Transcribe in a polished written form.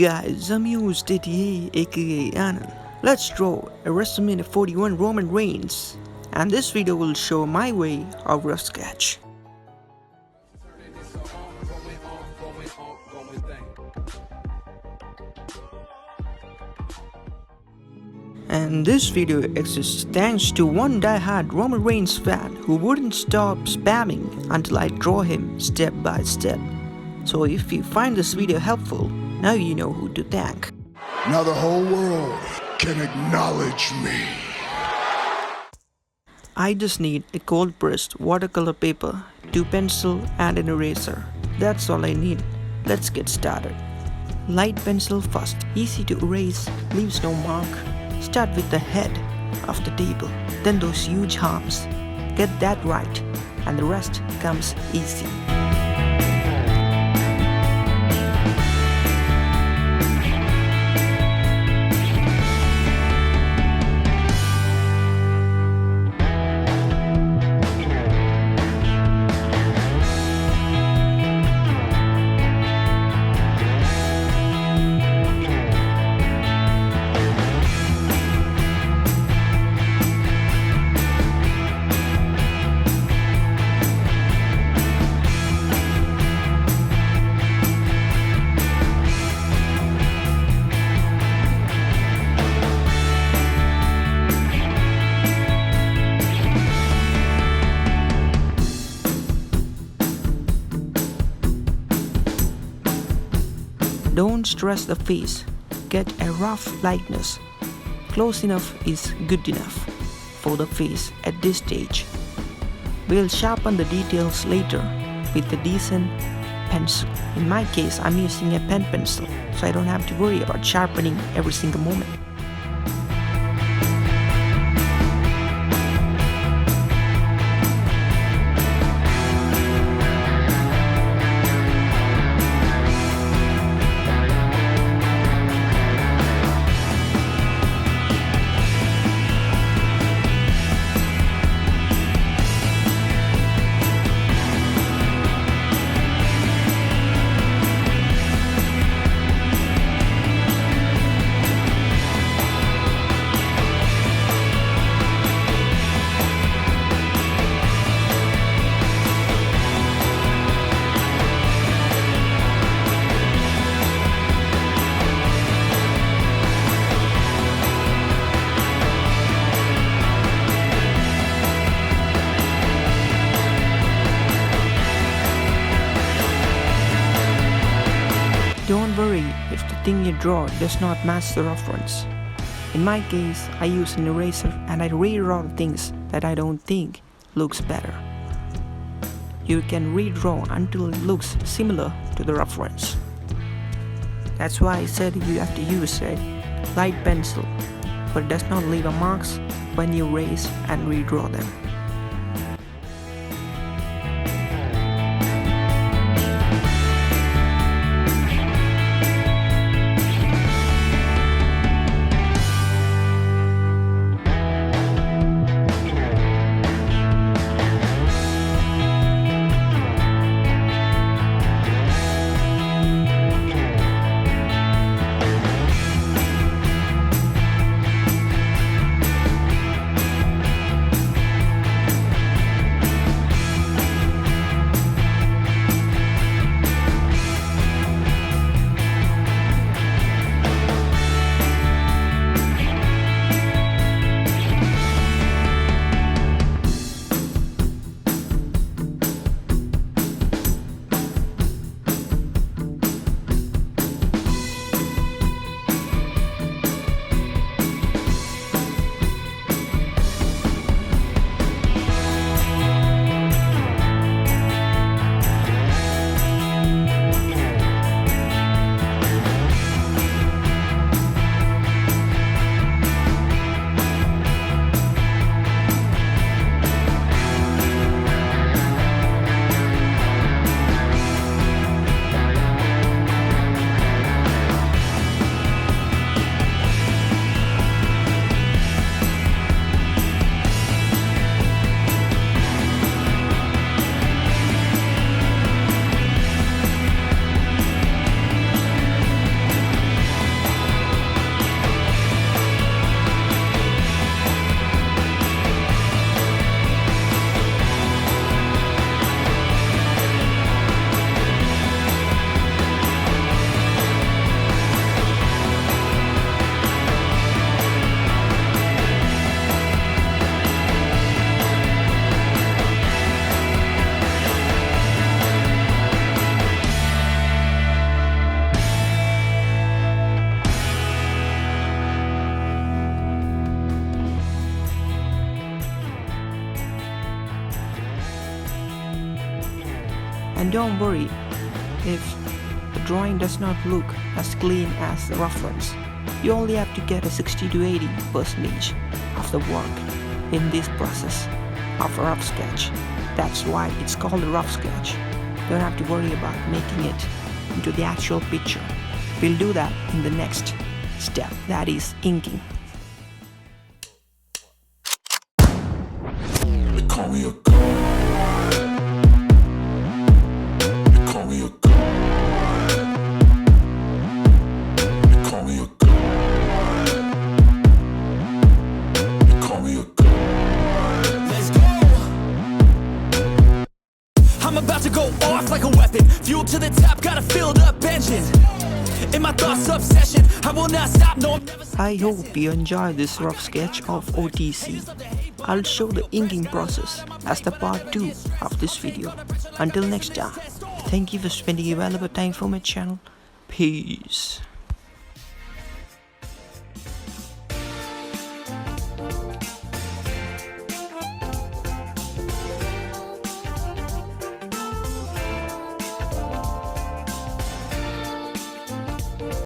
guys, I'm yours TTA aka Anand. Let's draw a WrestleMania 41 Roman Reigns, and this video will show my way of rough sketch. And this video exists thanks to one die-hard Roman Reigns fan who wouldn't stop spamming until I draw him step by step. So if you find this video helpful, now you know who to thank. Now the whole world can acknowledge me. I just need a cold pressed watercolor paper, 2 pencil and an eraser. That's all I need. Let's get started. Light pencil first, easy to erase, leaves no mark. Start with the head of the table, then those huge arms. Get that right, and the rest comes easy. Don't stress the face, get a rough likeness. Close enough is good enough for the face at this stage. We'll sharpen the details later with a decent pencil. In my case, I'm using a pen pencil, so I don't have to worry about sharpening every single moment. Don't worry if the thing you draw does not match the reference. In my case, I use an eraser and I redraw the things that I don't think looks better. You can redraw until it looks similar to the reference. That's why I said you have to use a light pencil, but it does not leave a marks when you erase and redraw them. And don't worry if the drawing does not look as clean as the reference. You only have to get a 60 to 80% of the work in this process of a rough sketch. That's why it's called a rough sketch. Don't have to worry about making it into the actual picture. We'll do that in the next step, that is inking. They call me a god. They call me a god. They call me a god. They call me a god. Let's go. I'm about to go off like a weapon. Fuel to the top, got a filled up engine. In my thoughts, obsession. I will not stop, no, I'm never. I hope you enjoy this rough sketch of OTC. I'll show the inking process as the part 2 of this video. Until next time, thank you for spending your valuable time for my channel. Peace.